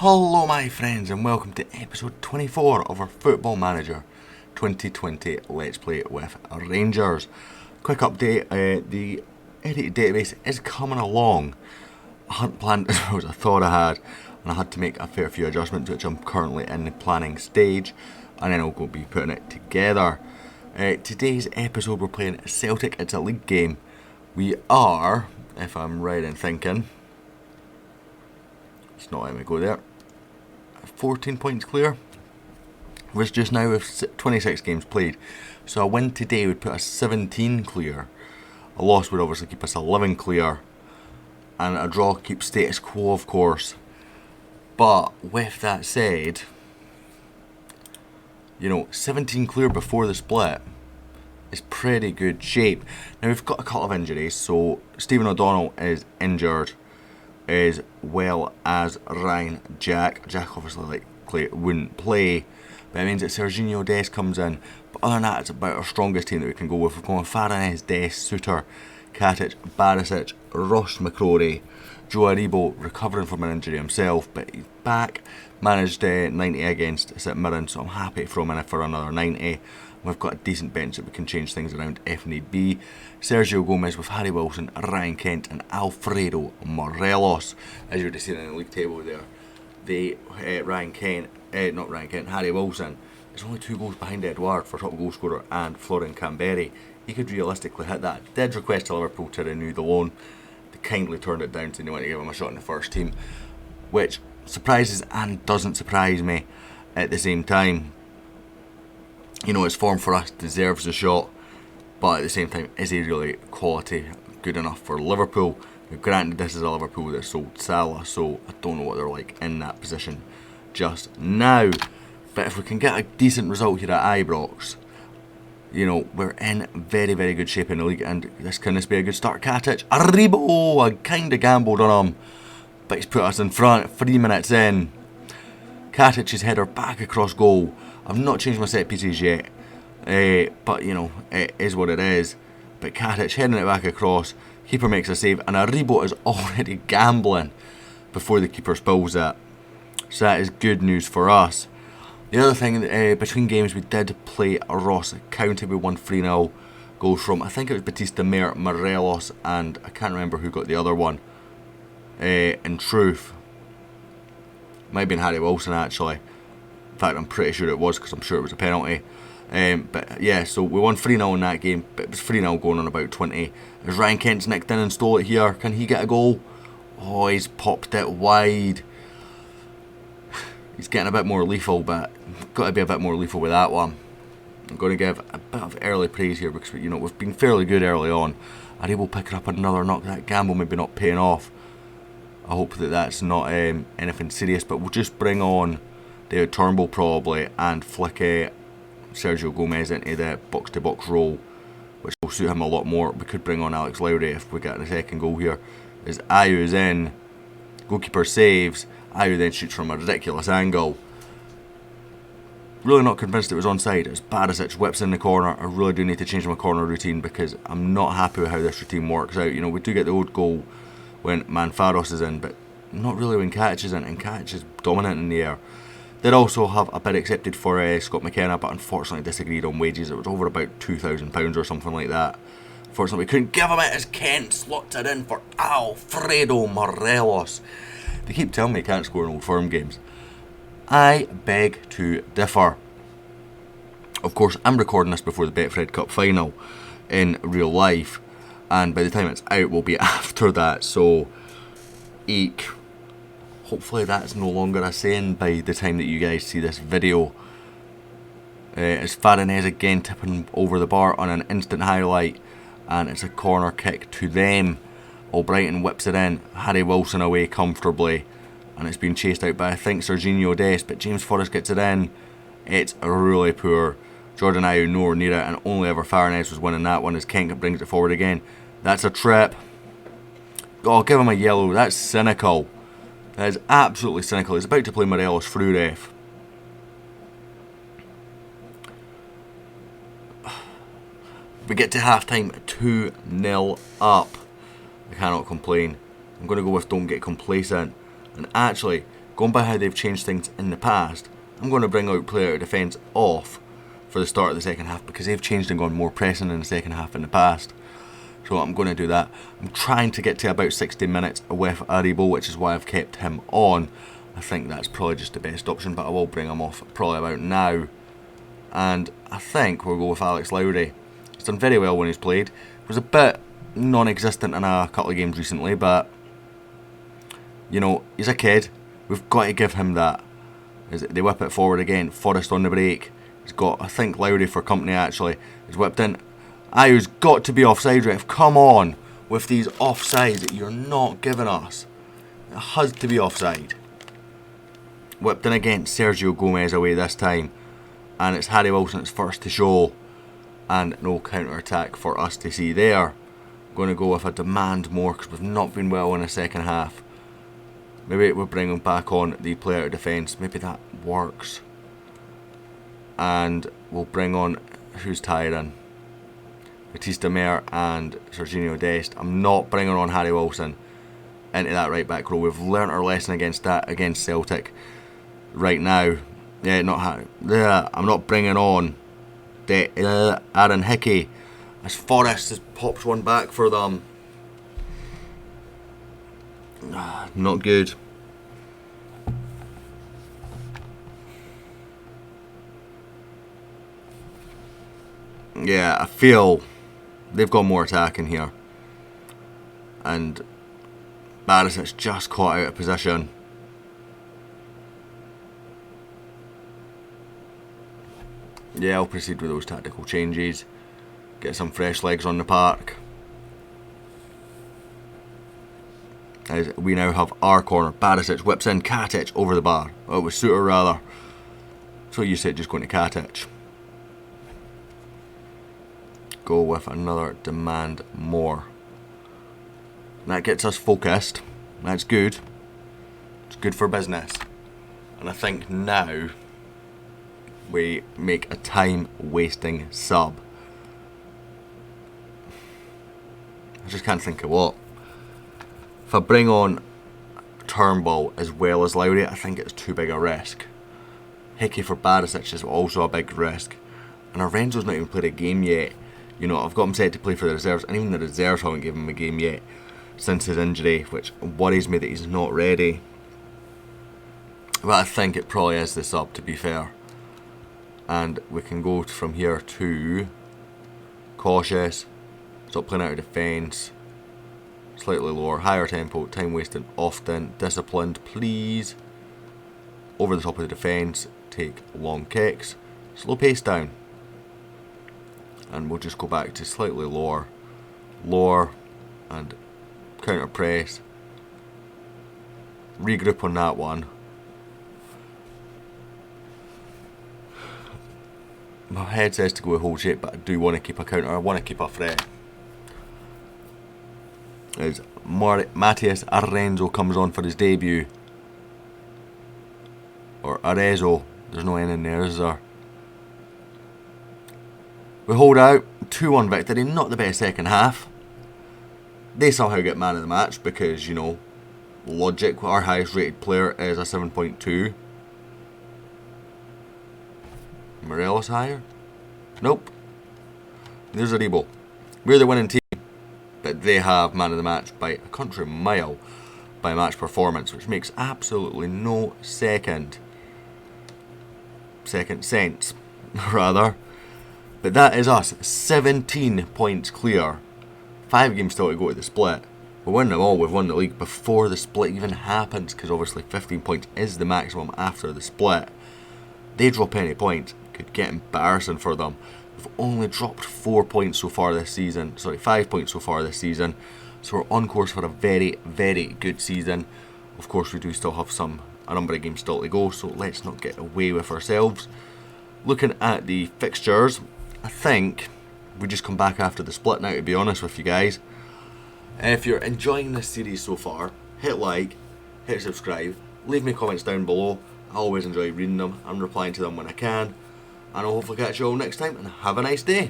Hello my friends and welcome to episode 24 of our Football Manager 2020 Let's Play with Rangers. Quick update, the edited database is coming along. I hadn't planned as well as I thought I had, and I had to make a fair few adjustments which I'm currently in the planning stage, and then I'll go be putting it together. Today's episode we're playing Celtic. It's a league game. We are, if I'm right in thinking, it's not letting me go there, 14 points clear. We're just now with 26 games played, so a win today would put us 17 clear. A loss would obviously keep us 11 clear, and a draw keeps status quo, of course. But with that said, 17 clear before the split is pretty good shape. Now we've got a couple of injuries, so Stephen O'Donnell is injured, as well as Ryan Jack. Jack obviously wouldn't play, but it means that Serginho Dest comes in. But other than that, it's about our strongest team that we can go with. We're going Faranez, Dest, Suter, Katic, Barisic, Ross McCrory, Joe Aribo recovering from an injury himself, but he's back. Managed 90 against St Mirren, so I'm happy to throw him in for another 90. We've got a decent bench that we can change things around if need be. Sergio Gomez with Harry Wilson, Ryan Kent and Alfredo Morelos. As you would have seen in the league table there, Harry Wilson is only 2 goals behind Edouard for top goal scorer and Florian Camberi. He could realistically hit that. Did request to Liverpool to renew the loan. They kindly turned it down, so they want to give him a shot in the first team, which surprises and doesn't surprise me at the same time. His form for us deserves a shot, but at the same time, is he really quality good enough for Liverpool? Now, granted, this is a Liverpool that sold Salah, so I don't know what they're like in that position just now. But if we can get a decent result here at Ibrox, we're in very, very good shape in the league, and this can be a good start. Katic, Aribo, I kind of gambled on him, but he's put us in front 3 minutes in. Katic's header back across goal. I've not changed my set pieces yet, but it is what it is. But Katic heading it back across, keeper makes a save, and Aribo is already gambling before the keeper spills it. So that is good news for us. The other thing, between games we did play Ross County. We won 3-0. Goals from, I think it was Batista Mayer, Morelos, and I can't remember who got the other one. In truth, might have been Harry Wilson actually. In fact, I'm pretty sure it was, because I'm sure it was a penalty. But yeah, so we won 3-0 in that game, but it was 3-0 going on about 20. As Ryan Kent's nicked in and stole it here, can he get a goal? Oh, he's popped it wide. He's getting a bit more lethal, but got to be a bit more lethal with that one. I'm going to give a bit of early praise here, because we've been fairly good early on. Are able to pick up another knock. That gamble maybe not paying off. I hope that that's not anything serious, but we'll just bring on David Turnbull probably and flick Sergio Gomez into the box-to-box role, which will suit him a lot more. We could bring on Alex Lowry if we get a second goal here. As Ayu's in, goalkeeper saves, Ayew then shoots from a ridiculous angle. Really not convinced it was onside, as Barisic whips in the corner. I really do need to change my corner routine, because I'm not happy with how this routine works out. We do get the old goal when Manfaros is in, but not really when Katic is in, and Katic is dominant in the air. Did also have a bid accepted for Scott McKenna, but unfortunately disagreed on wages. It was over about £2,000 or something like that. Unfortunately, we couldn't give him it, as Kent slots it in for Alfredo Morelos. They keep telling me he can't score in Old Firm games. I beg to differ. Of course, I'm recording this before the Betfred Cup final in real life, and by the time it's out, we'll be after that, so eek. Hopefully that's no longer a saying by the time that you guys see this video. It's Faranez again tipping over the bar on an instant highlight, and it's a corner kick to them. Albrighton whips it in, Harry Wilson away comfortably, and it's been chased out by, I think, Serginho Dest, but James Forrest gets it in. It's really poor. Jordan Ayew nowhere near it, and only ever Faranez was winning that one, as Kent brings it forward again. That's a trip. Oh, give him a yellow. That's cynical. That is absolutely cynical. He's about to play Morelos through ref. We get to half time 2-0 up. I cannot complain. I'm going to go with don't get complacent. And actually, going by how they've changed things in the past, I'm going to bring out player defence off for the start of the second half because they've changed and gone more pressing in the second half in the past. So I'm going to do that. I'm trying to get to about 60 minutes with Aribo, which is why I've kept him on. I think that's probably just the best option, but I will bring him off probably about now. And I think we'll go with Alex Lowry. He's done very well when he's played. He was a bit non-existent in a couple of games recently, but you know, he's a kid. We've got to give him that. They whip it forward again. Forrest on the break. He's got, I think, Lowry for company actually. He's whipped in. Ayu's got to be offside, ref. Come on with these offsides that you're not giving us. It has to be offside. Whipped in again. Sergio Gomez away this time. And it's Harry Wilson's first to show. And no counter-attack for us to see there. Going to go with a demand more because we've not been well in the second half. Maybe we'll bring him back on the player defence. Maybe that works. And we'll bring on, who's tied in? Batista Mer and Serginho Dest. I'm not bringing on Harry Wilson into that right back row. We've learnt our lesson against Celtic right now. Yeah, not Harry. Yeah, I'm not bringing on Aaron Hickey as Forrest has popped one back for them. Not good. Yeah, I feel they've got more attacking here. And Barisic's just caught out of position. Yeah, I'll proceed with those tactical changes. Get some fresh legs on the park. As we now have our corner. Barisic whips in Katic over the bar. Oh, it was Suter rather. So you said just going to Katic. Go with another demand more. That gets us focused. That's good. It's good for business. And I think now we make a time wasting sub. I just can't think of what. If I bring on Turnbull as well as Lowry, I think it's too big a risk. Hickey for Barisic is also a big risk. And Lorenzo's not even played a game yet. You know, I've got him set to play for the reserves, and even the reserves haven't given him a game yet since his injury, which worries me that he's not ready. But I think it probably is the sub, to be fair. And we can go from here to cautious, stop playing out of defence, slightly lower, higher tempo, time wasting often, disciplined, please. Over the top of the defence, take long kicks, slow pace down. And we'll just go back to slightly lower, and counter press. Regroup on that one. My head says to go with hold shape, but I do want to keep a counter. I want to keep a threat. As Matthias Arenzo comes on for his debut. Or Arezzo. There's no N in there, is there? We hold out, 2-1 victory, not the best second half. They somehow get man of the match because, you know, logic, our highest rated player is a 7.2. Morelos higher? Nope. There's Aribo. We're the winning team, but they have man of the match by a country mile by match performance, which makes absolutely no second sense, rather. But that is us, 17 points clear. 5 games still to go to the split. We'll win them all, we've won the league before the split even happens, because obviously 15 points is the maximum after the split. They drop any points, could get embarrassing for them. We've only dropped 4 points so far this season, 5 points so far this season. So we're on course for a very, very good season. Of course we do still have a number of games still to go, so let's not get away with ourselves. Looking at the fixtures, I think we just come back after the split now, to be honest with you guys. If you're enjoying this series so far, hit like, hit subscribe, leave me comments down below. I always enjoy reading them and replying to them when I can. And I'll hopefully catch you all next time, and have a nice day.